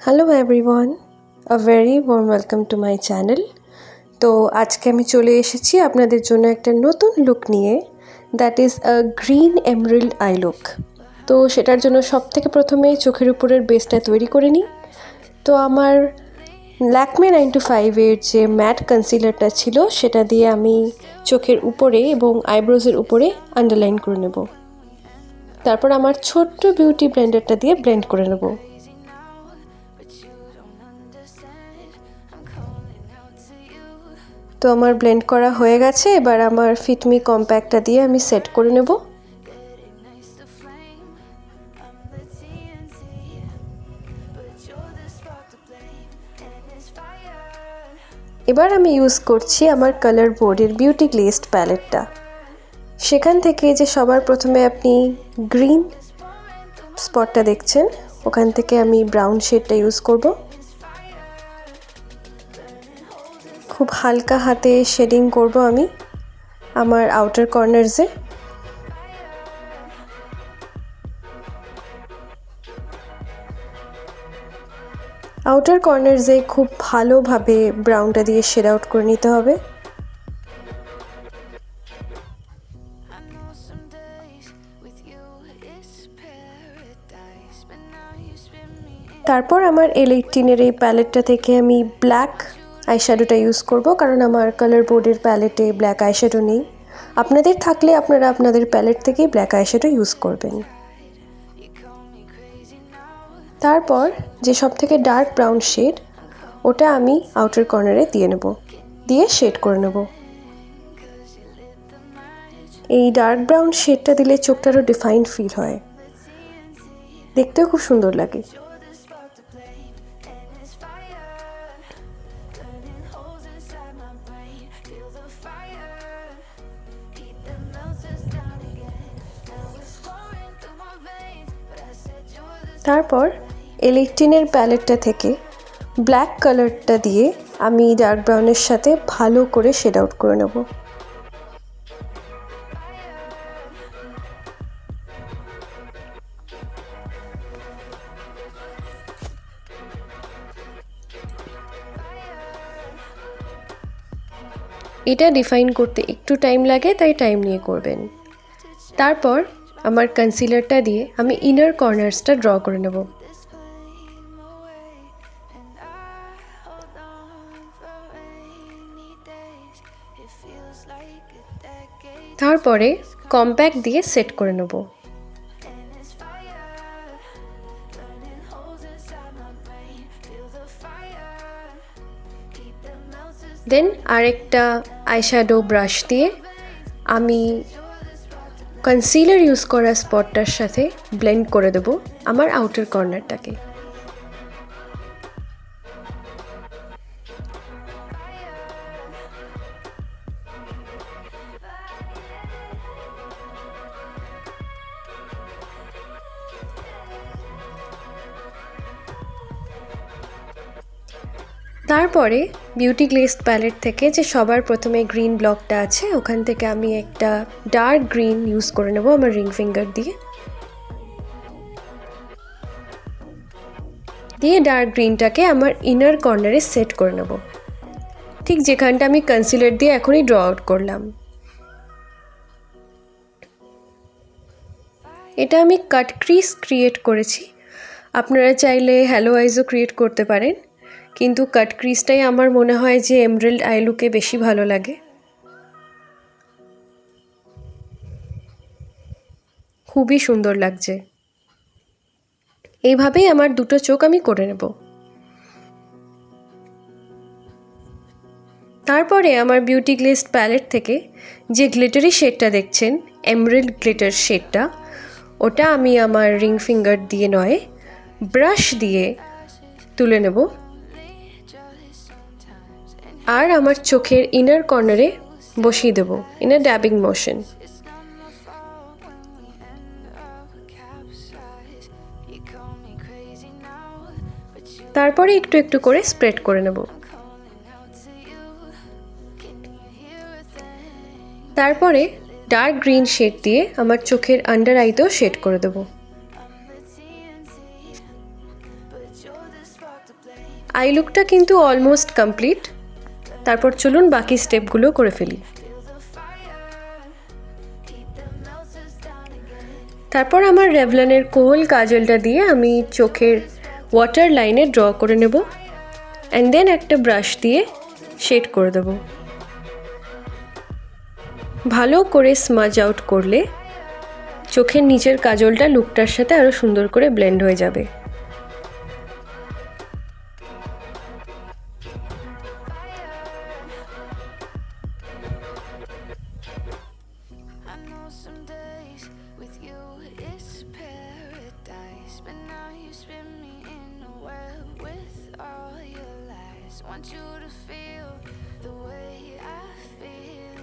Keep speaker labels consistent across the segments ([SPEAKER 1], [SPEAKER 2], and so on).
[SPEAKER 1] Hello everyone, a very warm welcome to my channel. তো আজকে আমি চলে এসেছি আপনাদের জন্য একটা নতুন লুক নিয়ে, that is a green emerald I look. তো সেটার জন্য সবথেকে প্রথমে চোখের উপরের বেসটা তৈরি করে নিই। তো আমার ল্যাকমে 925 এর যে ম্যাট কনসিলারটা ছিল সেটা দিয়ে আমি চোখের উপরে এবং আইব্রোজের উপরে আন্ডারলাইন করে নেব। তারপর আমার ছোট্ট বিউটি ব্লেন্ডারটা দিয়ে ব্লেন্ড করে নেব। তো আমার ব্লেন্ড করা হয়ে গেছে। এবার আমার ফিটমি কম্প্যাক্টটা দিয়ে আমি সেট করে নেব। এবার আমি ইউজ করছি আমার কালার বোর্ডের বিউটি গ্লেজড প্যালেটটা। সেখান থেকে যে সবার প্রথমে আপনি গ্রিন স্পটটা দেখছেন, ওখান থেকে আমি ব্রাউন শেডটা ইউজ করব। খুব হালকা হাতে শেডিং করব আমি আমার আউটার কর্নার্সে। আউটার কর্নার্সে খুব ভালোভাবে ব্রাউনটা দিয়ে শেড আউট করে নিতে হবে। তারপর আমার L18 এই প্যালেটটা থেকে আমি ব্ল্যাক আইশ্যাডোটা ইউজ করব, কারণ আমার কালার বোর্ডের প্যালেটে ব্ল্যাক আইশ্যাডো নেই। আপনাদের থাকলে আপনারা আপনাদের প্যালেট থেকেই ব্ল্যাক আইশ্যাডো ইউজ করবেন। তারপর যে সব থেকে ডার্ক ব্রাউন শেড, ওটা আমি আউটার কর্নারে দিয়ে নেব, দিয়ে শেড করে নেব। এই ডার্ক ব্রাউন শেডটা দিলে চোখটারও ডিফাইন্ড ফিল হয়, দেখতেও খুব সুন্দর লাগে। তারপর L18 এর প্যালেটটা থেকে ব্ল্যাক কালারটা দিয়ে আমি ডার্ক ব্রাউনের সাথে ভালো করে শেড আউট করে নেব। এটা ডিফাইন করতে একটু টাইম লাগে, তাই টাইম নিয়ে করবেন। তারপর আমার কনসিলারটা দিয়ে আমি ইনার কর্নার্সটা ড্র করে নেব। তারপরে কম্প্যাক্ট দিয়ে সেট করে নেব। দেন আরেকটা আইশ্যাডো ব্রাশ দিয়ে আমি কনসিলার ইউজ করা স্পটটার সাথে ব্লেন্ড করে দেব আমার আউটার কর্নারটাকে। তারপরে বিউটি গ্লেজড প্যালেট থেকে যে সবার প্রথমে গ্রিন ব্লকটা আছে, ওখান থেকে আমি একটা ডার্ক গ্রিন ইউজ করে নেব আমার রিং ফিঙ্গার দিয়ে ডার্ক গ্রিনটাকে আমার ইনার কর্নারে সেট করে নেব, ঠিক যেখানটা আমি কনসিলার দিয়ে এখনই ড্র আউট করলাম। এটা আমি কাট ক্রিজ ক্রিয়েট করেছি, আপনারা চাইলে হ্যালো আইজও ক্রিয়েট করতে পারেন, কিন্তু কাট ক্রিজটাই আমার মনে হয় যে এমরাল্ড আই লুকে বেশি ভালো লাগে। খুবই সুন্দর লাগছে। এইভাবেই আমার দুটো চোখ আমি করে নেব। তারপরে আমার বিউটি গ্লেজড প্যালেট থেকে যে গ্লিটারি শেডটা দেখছেন, এমরাল্ড গ্লিটার শেডটা, ওটা আমি আমার রিং ফিঙ্গার দিয়ে নয় ব্রাশ দিয়ে তুলে নেব আর আমার চোখের ইনার কর্নারে বসিয়ে দেব ইন আ ড্যাবিং মোশন। তারপরে একটু একটু করে স্প্রেড করে নেব। তারপরে ডার্ক গ্রিন শেড দিয়ে আমার চোখের আন্ডার আইতেও শেড করে দেব। আই লুকটা কিন্তু অলমোস্ট কমপ্লিট। তারপর চলুন বাকি স্টেপগুলো করে ফেলি। তারপর আমার রেভলনের কোল কাজলটা দিয়ে আমি চোখের ওয়াটার লাইনে ড্র করে নেব অ্যান্ড দেন একটা ব্রাশ দিয়ে শেড করে দেব। ভালো করে স্মাজ আউট করলে চোখের নিচের কাজলটা লুকটার সাথে আরও সুন্দর করে ব্লেন্ড হয়ে যাবে।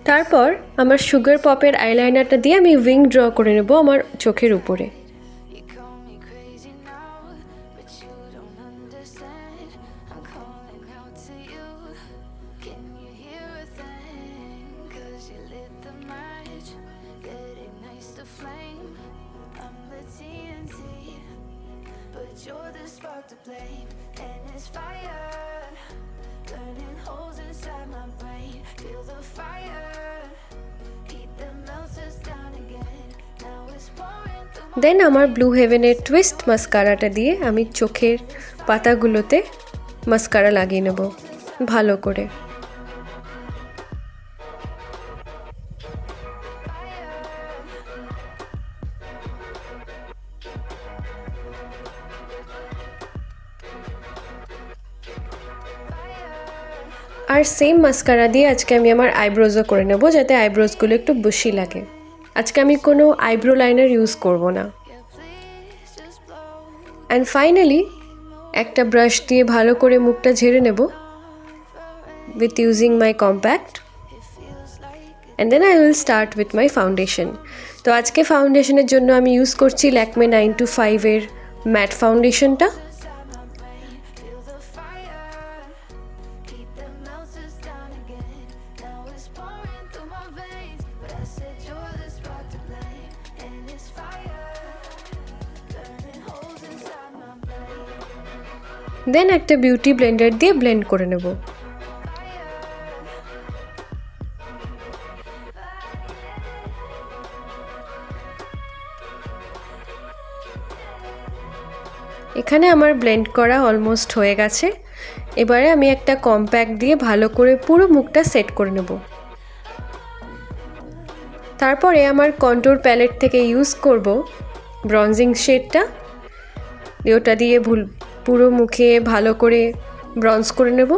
[SPEAKER 1] তারপর আমার সুগার পপের আইলাইনারটা দিয়ে আমি উইং ড্র করে নেব আমার চোখের উপরে। দেন আমার ব্লু হেভেনের টুইস্ট মাস্কারাটা দিয়ে আমি চোখের পাতাগুলোতে মাস্কারা লাগিয়ে নেব ভালো করে। আর সেম মাস্কারা দিয়ে আজকে আমি আমার আইব্রোজও করে নেব যাতে আইব্রোজগুলো একটু বুশি লাগে। আজকে আমি কোনো আইব্রো লাইনার ইউজ করব না। অ্যান্ড ফাইনালি একটা ব্রাশ দিয়ে ভালো করে মুখটা ঝেড়ে নেব with using my compact and then I will start with my foundation. তো আজকে ফাউন্ডেশনের জন্য আমি ইউজ করছি ল্যাকমে 925 ম্যাট ফাউন্ডেশনটা। দেন একটা বিউটি ব্লেন্ডার দিয়ে ব্লেন্ড করে নেব। এখানে আমার ব্লেন্ড করা অলমোস্ট হয়ে গেছে। এবারে আমি একটা কম্প্যাক্ট দিয়ে ভালো করে পুরো মুখটা সেট করে নেব। তারপরে আমার কন্ট্যুর প্যালেট থেকে ইউজ করব ব্রঞ্জিং শেডটা। ওটা দিয়ে পুরো মুখে ভালো করে ব্রঞ্জ করে নেব।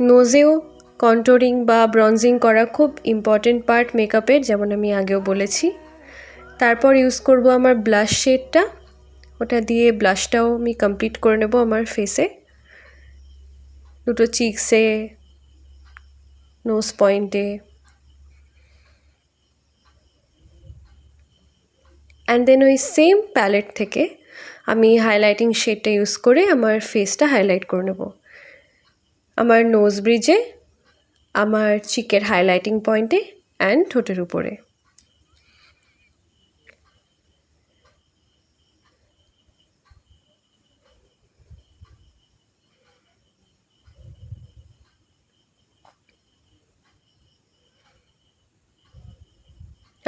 [SPEAKER 1] নোজেও কন্ট্যুরিং বা ব্রঞ্জিং করা খুব ইম্পর্টেন্ট পার্ট মেকআপের, যেমন আমি আগেও বলেছি। তারপর ইউজ করব আমার ব্লাশ শেডটা, ওটা দিয়ে ব্লাশটাও আমি কমপ্লিট করে নেব আমার ফেসে, দুটো চিকসে, নোজ পয়েন্টে। অ্যান্ড দেন ওই সেম প্যালেট থেকে আমি হাইলাইটিং শেডটা ইউজ করে আমার ফেসটা হাইলাইট করে নেব আমার নোজ ব্রিজে, আমার চিকের হাইলাইটিং পয়েন্টে অ্যান্ড ঠোঁটের উপরে।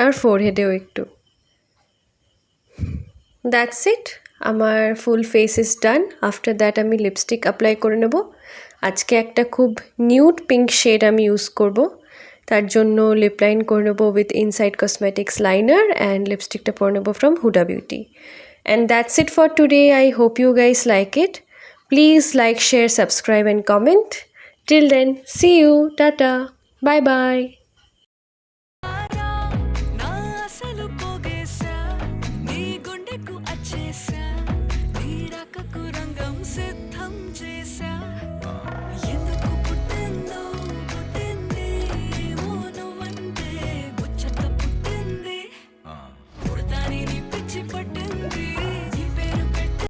[SPEAKER 1] আর ফোরহেডেও একটু। দ্যাটস ইট, আমার full face is done. After that আমি লিপস্টিক অ্যাপ্লাই করে নেব। আজকে একটা খুব নিউড পিঙ্ক শেড আমি ইউজ করব, তার জন্য লিপ লাইন করে নেব with Insight Cosmetics liner and লিপস্টিকটা পরে নেব from Huda Beauty. And that's it for today. I hope you guys like it. Please like, share, subscribe and comment. Till then, see you, tata, bye bye.
[SPEAKER 2] నీ గుండెకు అచ్చేసా నీ రాకకు రంగం సిద్ధ